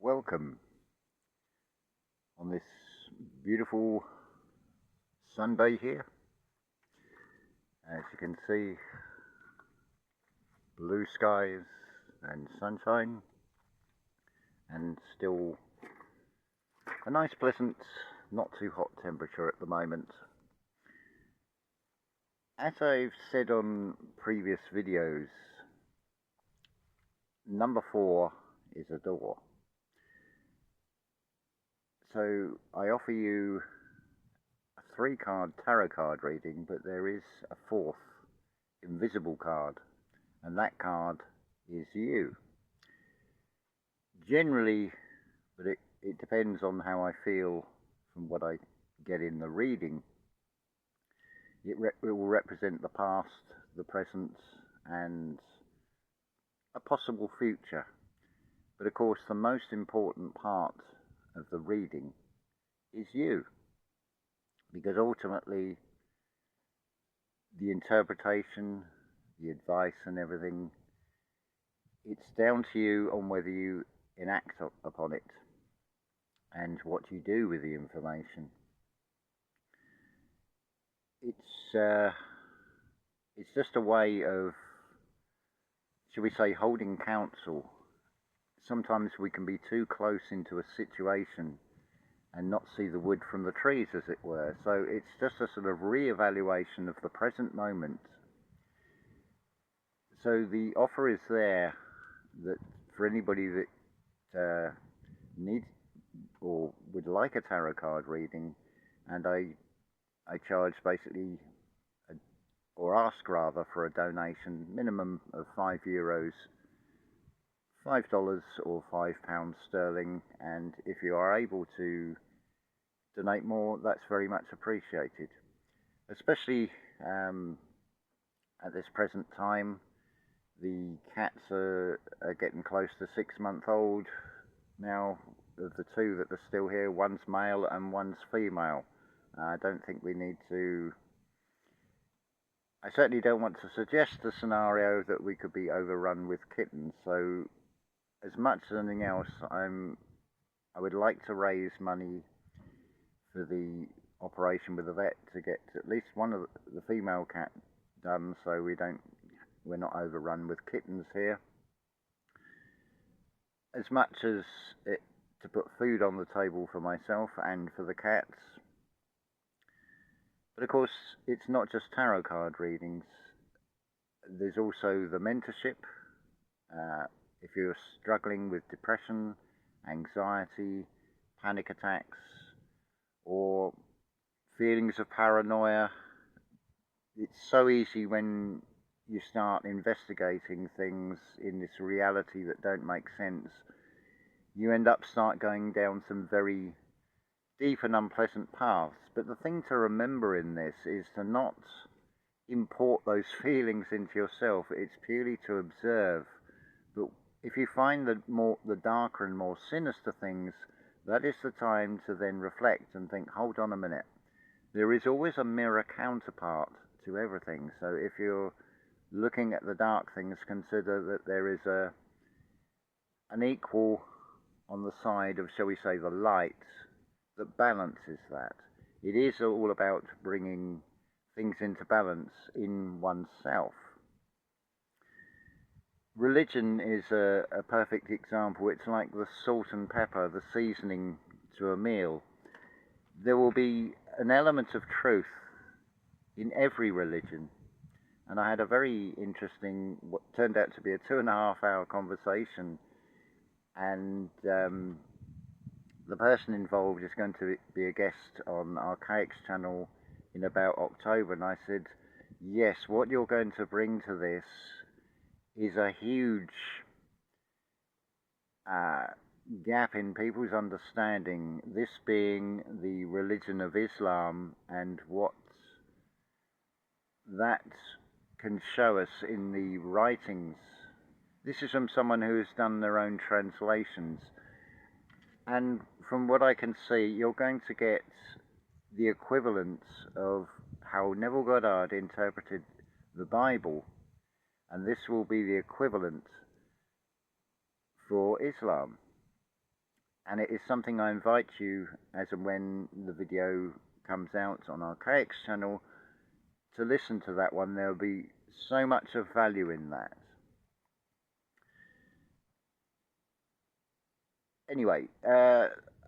Welcome on this beautiful Sunday here. As you can see, blue skies and sunshine, and still a nice, pleasant, not too hot temperature at the moment. As I've said on previous videos, number 4 is a door. So I offer you a 3-card tarot card reading, but there is a 4th invisible card, and that card is you. Generally, but it depends on how I feel from what I get in the reading. It will represent the past, the present, and a possible future. But of course, the most important part of the reading is you, because ultimately the interpretation, the advice and everything, it's down to you on whether you enact upon it and what you do with the information. It's just a way of, shall we say, holding counsel. Sometimes we can be too close into a situation and not see the wood from the trees, as it were. So it's just a sort of re-evaluation of the present moment. So the offer is there that for anybody that needs or would like a tarot card reading, and I charge basically, or ask rather, for a donation minimum of €5, $5 or £5 sterling, and if you are able to donate more, that's very much appreciated. Especially at this present time, the cats are getting close to 6-month-old now. Of the 2 that are still here, one's male and one's female. I don't think we need to, I certainly don't want to suggest the scenario that we could be overrun with kittens. So as much as anything else, I would like to raise money for the operation with the vet to get at least one of the female cat done, so we're not overrun with kittens here. As much as to put food on the table for myself and for the cats. But of course, it's not just tarot card readings. There's also the mentorship. If you're struggling with depression, anxiety, panic attacks, or feelings of paranoia, it's so easy when you start investigating things in this reality that don't make sense. You start going down some very deep and unpleasant paths. But the thing to remember in this is to not import those feelings into yourself. It's purely to observe. But if you find the darker and more sinister things, that is the time to then reflect and think, hold on a minute. There is always a mirror counterpart to everything. So if you're looking at the dark things, consider that there is an equal on the side of, shall we say, the light that balances that. It is all about bringing things into balance in oneself. Religion is a perfect example. It's like the salt and pepper, the seasoning to a meal. There will be an element of truth in every religion. And I had a very interesting, what turned out to be a 2.5-hour conversation, and the person involved is going to be a guest on Archaic's channel in about October, and I said, yes, what you're going to bring to this is a huge gap in people's understanding, this being the religion of Islam and what that can show us in the writings. This is from someone who has done their own translations, and from what I can see, you're going to get the equivalent of how Neville Goddard interpreted the Bible, and this will be the equivalent for Islam. and it is something I invite you, as and when the video comes out on our KX channel, to listen to that one. There'll be so much of value in that. Anyway,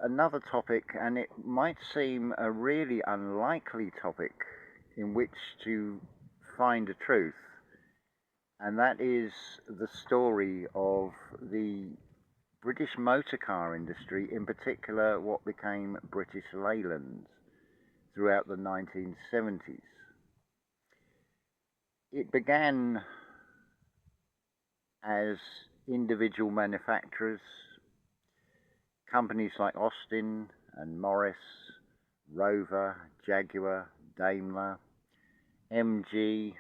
another topic, and it might seem a really unlikely topic in which to find a truth, and that is the story of the British motor car industry, in particular what became British Leyland throughout the 1970s. It began as individual manufacturers, companies like Austin and Morris, Rover, Jaguar, Daimler, MG,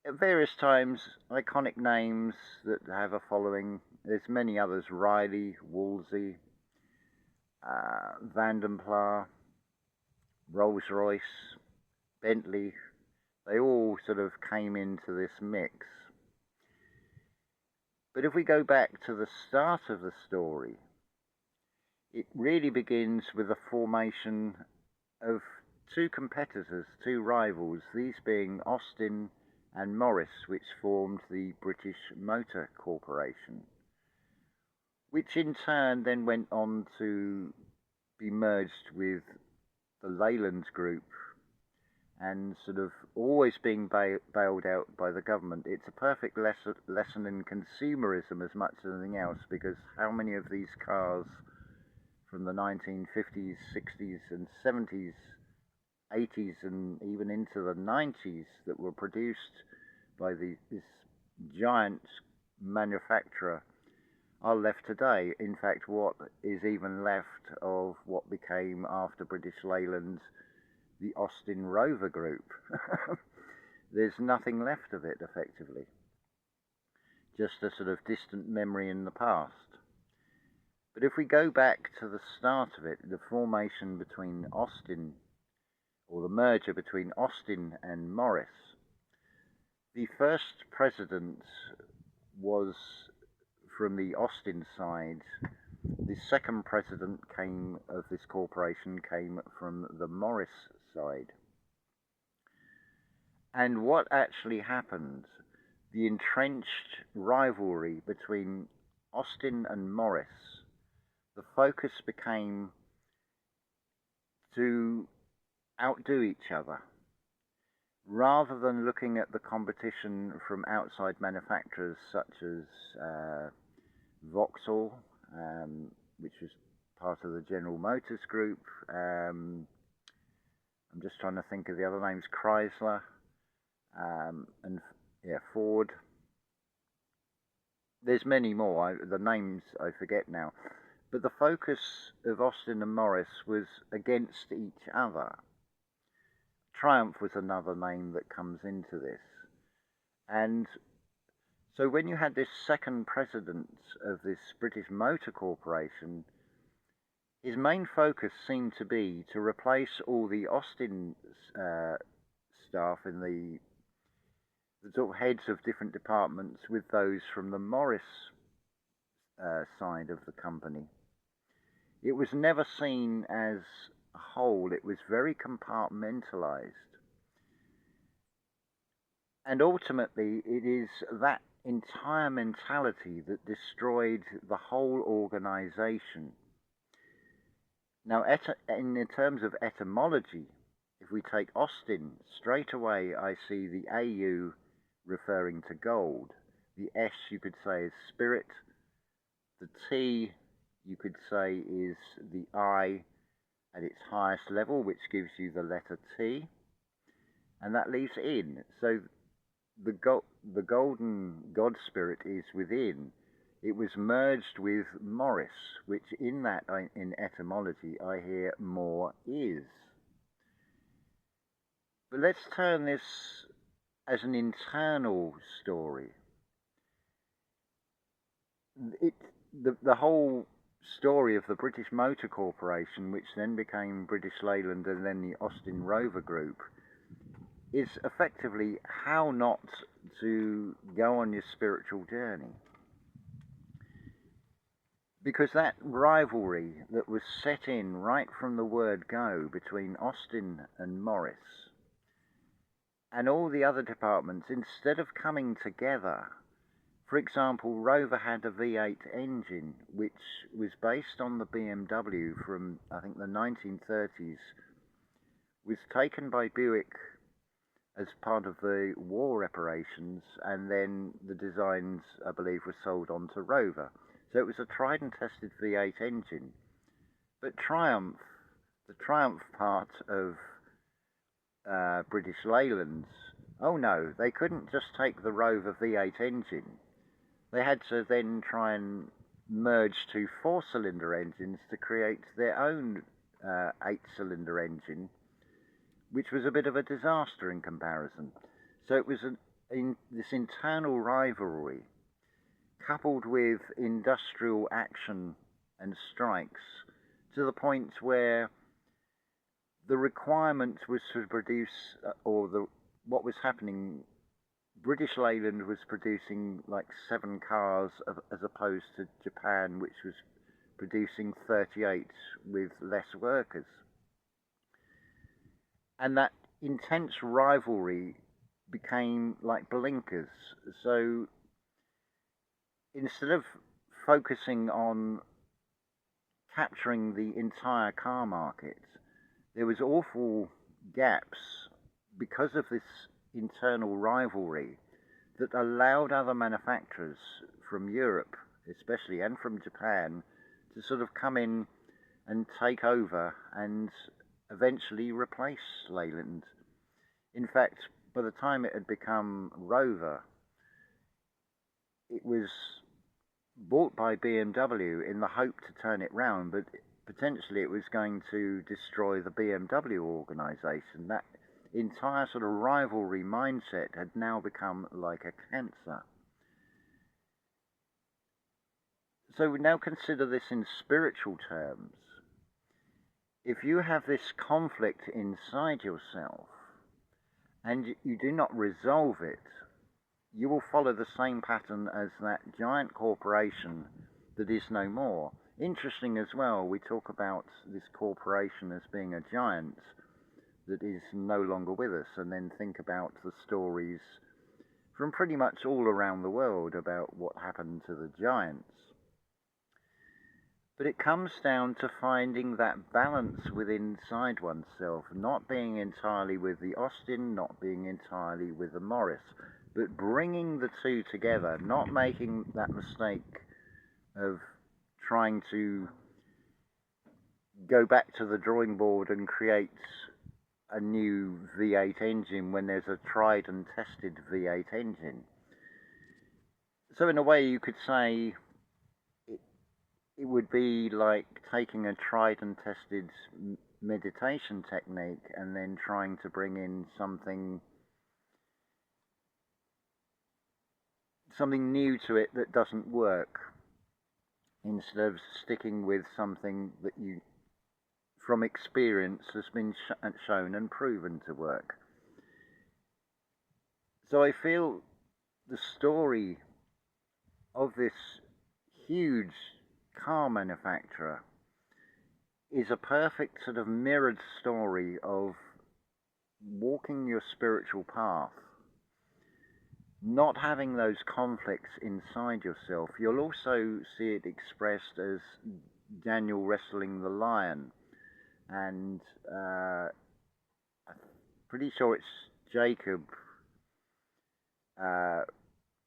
at various times iconic names that have a following. There's many others: Riley, Wolsey, Vandenpla, Rolls-Royce, Bentley. They all sort of came into this mix. But if we go back to the start of the story, it really begins with the formation of two competitors, two rivals, these being Austin and Morris, which formed the British Motor Corporation, which in turn then went on to be merged with the Leyland Group, and sort of always being bailed out by the government. It's a perfect lesson in consumerism as much as anything else, because how many of these cars from the 1950s, 60s and 70s, 80s and even into the 90s that were produced by this giant manufacturer are left today? In fact, what is even left of what became, after British Leyland, the Austin Rover Group? There's nothing left of it, effectively. Just a sort of distant memory in the past. But if we go back to the start of it, the formation between Austin, or the merger between Austin and Morris, the first president was from the Austin side. The second president of this corporation came from the Morris side. And what actually happened, the entrenched rivalry between Austin and Morris, the focus became to outdo each other. Rather than looking at the competition from outside manufacturers such as Vauxhall, which was part of the General Motors Group, I'm just trying to think of the other names, Chrysler, and Ford. There's many more, the names I forget now. But the focus of Austin and Morris was against each other. Triumph was another name that comes into this. And so when you had this second president of this British Motor Corporation, his main focus seemed to be to replace all the Austin staff in the sort of heads of different departments with those from the Morris side of the company. It was never seen as a whole. It was very compartmentalized. And ultimately, it is that entire mentality that destroyed the whole organization. Now, in terms of etymology, if we take Austin, straight away I see the AU referring to gold. The S, you could say, is spirit. The T, you could say, is the I at its highest level, which gives you the letter T. And that leaves in. So the golden God spirit is within. It was merged with Morris, which in etymology I hear more is. But let's turn this as an internal story. The whole story of the British Motor Corporation, which then became British Leyland and then the Austin Rover Group, is effectively how not to go on your spiritual journey. because that rivalry that was set in right from the word go between Austin and Morris and all the other departments, instead of coming together. For example, Rover had a V8 engine which was based on the BMW from, I think, the 1930s, was taken by Buick as part of the war reparations, and then the designs, I believe, were sold on to Rover. So it was a tried and tested V8 engine. But Triumph, the Triumph part of British Leyland, oh no, they couldn't just take the Rover V8 engine. They had to then try and merge two 4-cylinder engines to create their own 8-cylinder engine, which was a bit of a disaster in comparison. So it was this internal rivalry, coupled with industrial action and strikes, to the point where the requirement was to produce, what was happening, British Leyland was producing like 7 cars as opposed to Japan, which was producing 38 with less workers. And that intense rivalry became like blinkers. So instead of focusing on capturing the entire car market, there was awful gaps because of this internal rivalry that allowed other manufacturers from Europe especially, and from Japan, to sort of come in and take over and eventually replace Leyland. In fact, by the time it had become Rover, it was bought by BMW in the hope to turn it round, but potentially it was going to destroy the BMW organisation. That entire sort of rivalry mindset had now become like a cancer. So we now consider this in spiritual terms. If you have this conflict inside yourself and you do not resolve it, you will follow the same pattern as that giant corporation that is no more. Interesting as well, we talk about this corporation as being a giant that is no longer with us, and then think about the stories from pretty much all around the world about what happened to the giants. But it comes down to finding that balance within inside oneself, not being entirely with the Austin, not being entirely with the Morris, but bringing the two together, not making that mistake of trying to go back to the drawing board and create a new V8 engine when there's a tried and tested V8 engine. So in a way you could say it would be like taking a tried and tested meditation technique and then trying to bring in something new to it that doesn't work, instead of sticking with something that you, from experience, has been shown and proven to work. So I feel the story of this huge car manufacturer is a perfect sort of mirrored story of walking your spiritual path, not having those conflicts inside yourself. You'll also see it expressed as Daniel wrestling the lion, and I'm pretty sure it's Jacob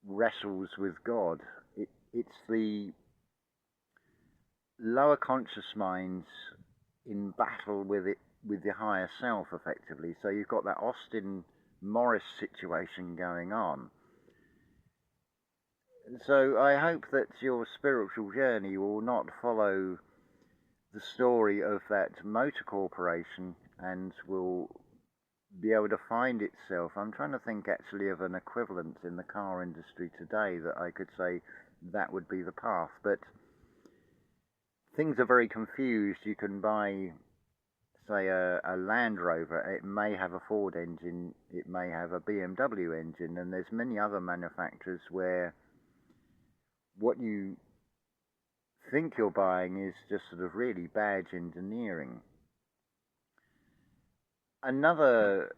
wrestles with God. It's the lower conscious minds in battle with the higher self, effectively. So you've got that Austin Morris situation going on. So I hope that your spiritual journey will not follow the story of that motor corporation and will be able to find itself. I'm trying to think actually of an equivalent in the car industry today that I could say that would be the path, but things are very confused. You can buy, say, a Land Rover. It may have a Ford engine, it may have a BMW engine, and there's many other manufacturers where what you think you're buying is just sort of really badge engineering. Another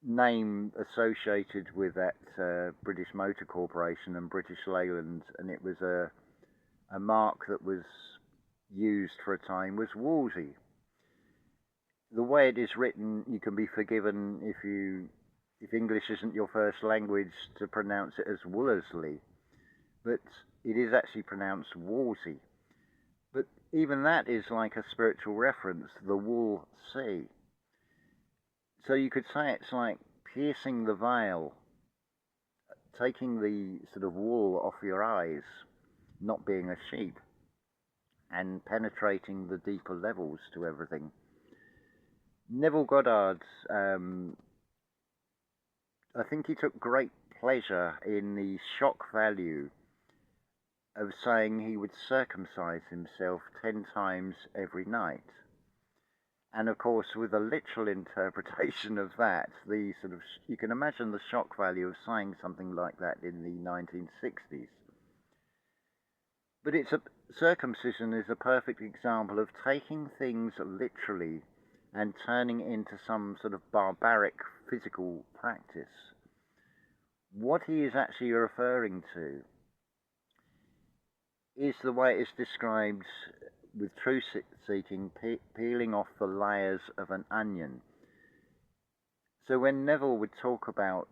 name associated with that British Motor Corporation and British Leyland, and it was a mark that was used for a time, was Wolsey. The way it is written, you can be forgiven if English isn't your first language to pronounce it as Wolseley, but it is actually pronounced Wolsey. But even that is like a spiritual reference, the wool sea. So you could say it's like piercing the veil, taking the sort of wool off your eyes, not being a sheep, and penetrating the deeper levels to everything. Neville Goddard, I think he took great pleasure in the shock value of saying he would circumcise himself 10 times every night. And of course, with a literal interpretation of that, the sort of, you can imagine the shock value of saying something like that in the 1960s. But circumcision is a perfect example of taking things literally and turning it into some sort of barbaric physical practice. What he is actually referring to is the way it's described with truth-seeking, peeling off the layers of an onion. So when Neville would talk about,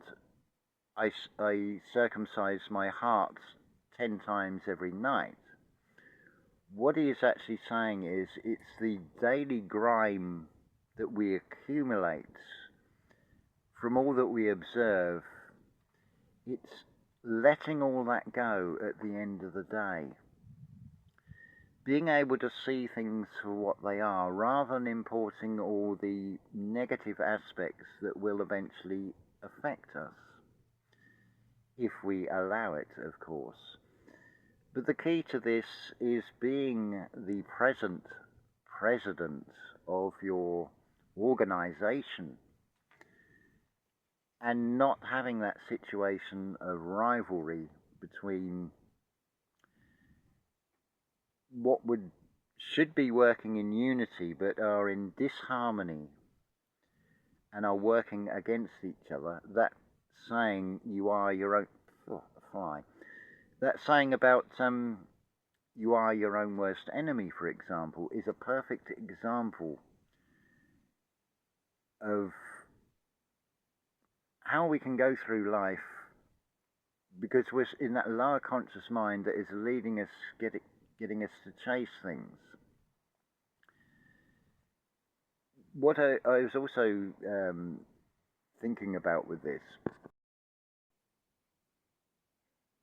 I circumcise my heart 10 times every night, what he is actually saying is it's the daily grime that we accumulate from all that we observe. It's letting all that go at the end of the day. Being able to see things for what they are, rather than importing all the negative aspects that will eventually affect us, if we allow it, of course. But the key to this is being the present president of your organization and not having that situation of rivalry between what should be working in unity but are in disharmony and are working against each other. That saying, you are your own that saying about you are your own worst enemy, for example, is a perfect example of how we can go through life, because we're in that lower conscious mind that is leading us, getting us to chase things. What I was also thinking about with this,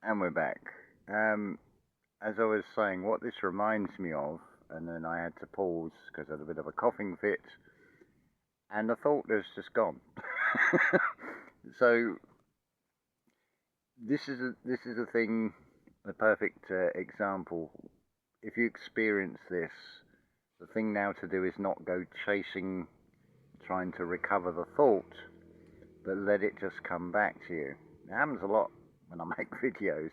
and we're back, as I was saying, what this reminds me of, and then I had to pause because I had a bit of a coughing fit, and the thought has just gone. So this is a thing, a perfect example. If you experience this, the thing now to do is not go chasing, trying to recover the thought, but let it just come back to you. It happens a lot when I make videos,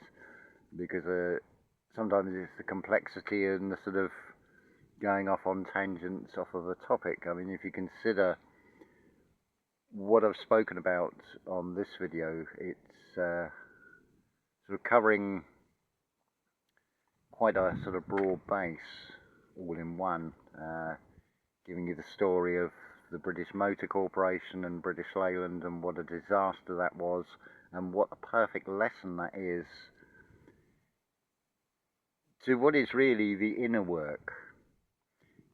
because sometimes it's the complexity and the sort of going off on tangents off of a topic. I mean, if you consider what I've spoken about on this video, it's sort of covering quite a sort of broad base, all in one, giving you the story of the British Motor Corporation and British Leyland and what a disaster that was, and what a perfect lesson that is to what is really the inner work.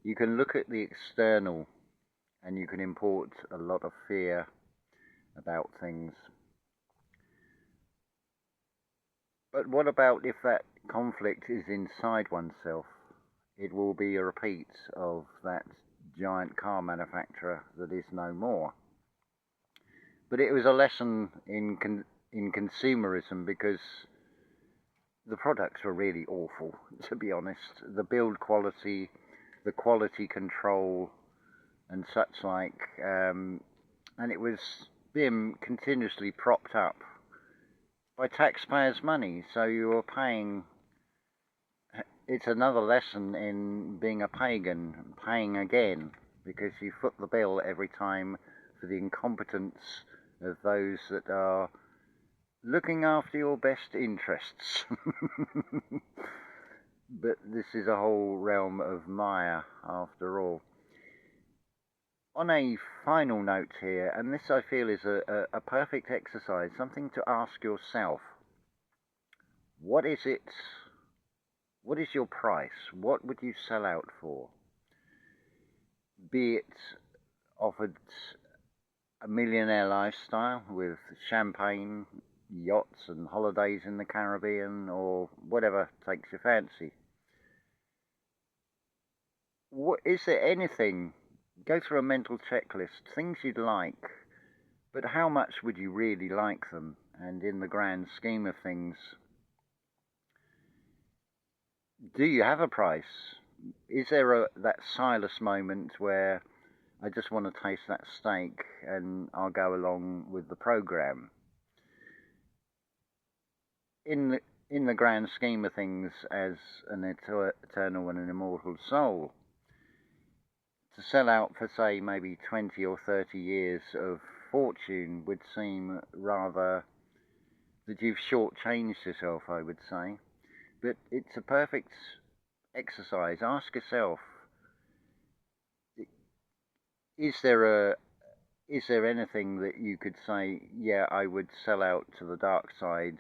You can look at the external and you can import a lot of fear about things. But what about if that conflict is inside oneself? It will be a repeat of that giant car manufacturer that is no more. But it was a lesson in consumerism, because the products were really awful, to be honest. The build quality, the quality control and such like, and it was being continuously propped up by taxpayers' money. So you're paying. It's another lesson in being a pagan, paying again, because you foot the bill every time for the incompetence of those that are looking after your best interests. But this is a whole realm of Maya after all. On a final note here, and this I feel is a perfect exercise, something to ask yourself. What is it? What is your price? What would you sell out for? Be it offered a millionaire lifestyle with champagne, yachts and holidays in the Caribbean, or whatever takes your fancy. Is there anything, go through a mental checklist, things you'd like, but how much would you really like them? And in the grand scheme of things, do you have a price? Is there that Silas moment where I just want to taste that steak and I'll go along with the program? In the grand scheme of things, as an eternal and an immortal soul, to sell out for, say, maybe 20 or 30 years of fortune would seem rather that you've shortchanged yourself, I would say. But it's a perfect exercise. Ask yourself, is there anything that you could say, yeah, I would sell out to the dark side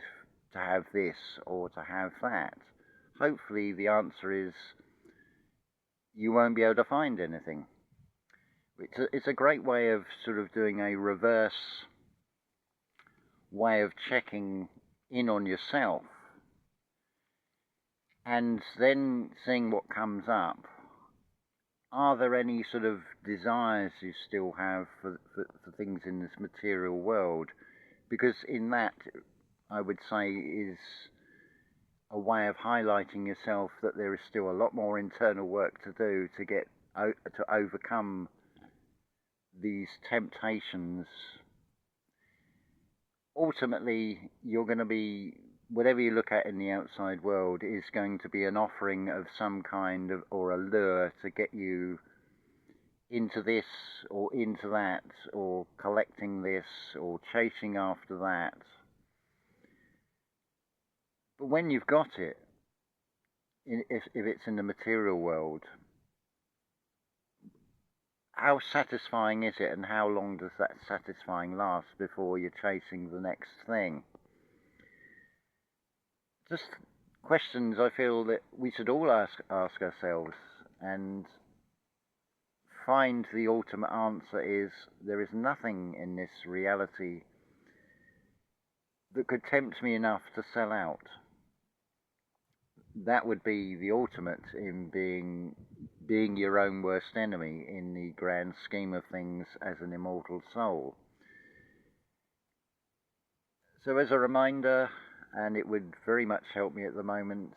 to have this or to have that? Hopefully the answer is you won't be able to find anything. It's a great way of sort of doing a reverse way of checking in on yourself and then seeing what comes up. Are there any sort of desires you still have for things in this material world? Because in that, I would say, is a way of highlighting yourself that there is still a lot more internal work to do to get to overcome these temptations. Ultimately, you're going to be, whatever you look at in the outside world is going to be an offering of some kind of, or a lure to get you into this or into that, or collecting this or chasing after that. But when you've got it, if it's in the material world, how satisfying is it, and how long does that satisfying last before you're chasing the next thing? Just questions I feel that we should all ask ourselves, and find the ultimate answer is there is nothing in this reality that could tempt me enough to sell out. That would be the ultimate in being your own worst enemy in the grand scheme of things as an immortal soul. So as a reminder, and it would very much help me at the moment,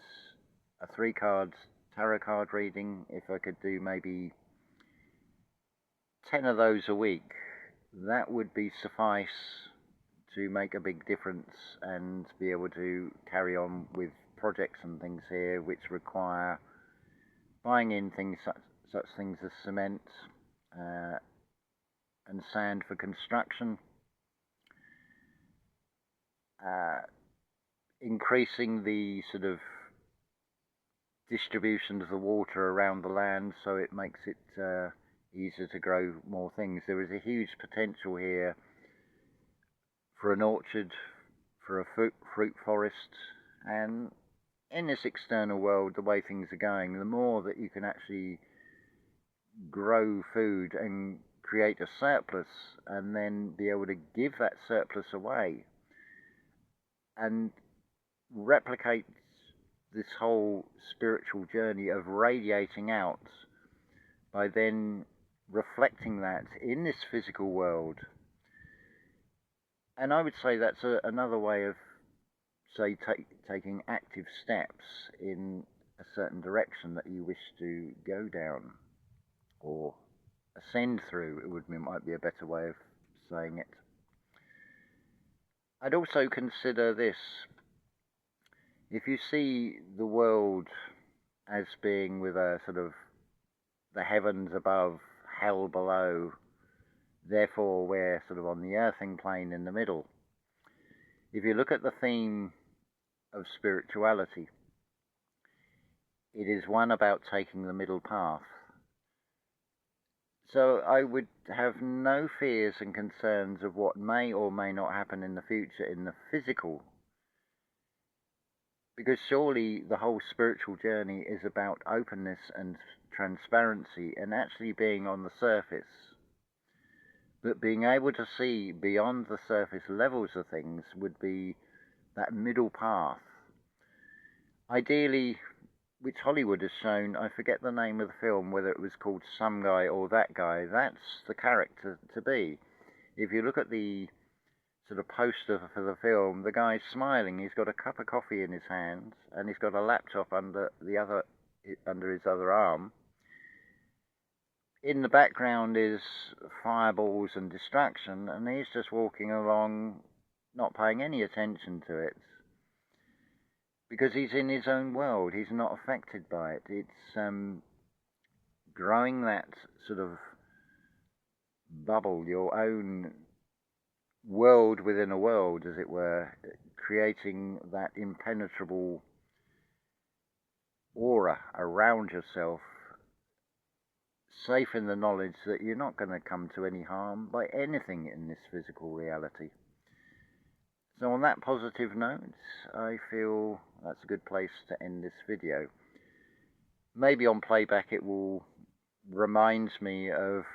a 3-card tarot card reading, if I could do maybe 10 of those a week, that would be suffice to make a big difference and be able to carry on with projects and things here which require buying in things such things as cement and sand for construction, increasing the sort of distribution of the water around the land so it makes it easier to grow more things. There is a huge potential here for an orchard, for a fruit forest, and in this external world, the way things are going, the more that you can actually grow food and create a surplus and then be able to give that surplus away and replicate this whole spiritual journey of radiating out by then reflecting that in this physical world. And I would say that's another way of, say, taking active steps in a certain direction that you wish to go down or ascend through. Might be a better way of saying it. I'd also consider this. If you see the world as being with a sort of the heavens above, hell below, therefore we're sort of on the earthing plane in the middle. If you look at the theme of spirituality, it is one about taking the middle path. So I would have no fears and concerns of what may or may not happen in the future in the physical, because surely the whole spiritual journey is about openness and transparency and actually being on the surface. But being able to see beyond the surface levels of things would be that middle path. Ideally, which Hollywood has shown, I forget the name of the film, whether it was called Some Guy or That Guy, that's the character to be. If you look at the sort of poster for the film, the guy's smiling, he's got a cup of coffee in his hand, and he's got a laptop under his other arm. In the background is fireballs and distraction, and he's just walking along, not paying any attention to it, because he's in his own world. He's not affected by it. It's growing that sort of bubble, your own world within a world, as it were, creating that impenetrable aura around yourself, safe in the knowledge that you're not going to come to any harm by anything in this physical reality. So on that positive note, I feel that's a good place to end this video. Maybe on playback it will remind me of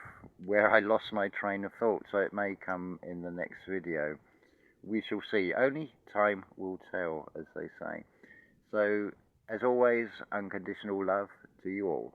where I lost my train of thought, so it may come in the next video. We shall see. Only time will tell, as they say. So, as always, unconditional love to you all.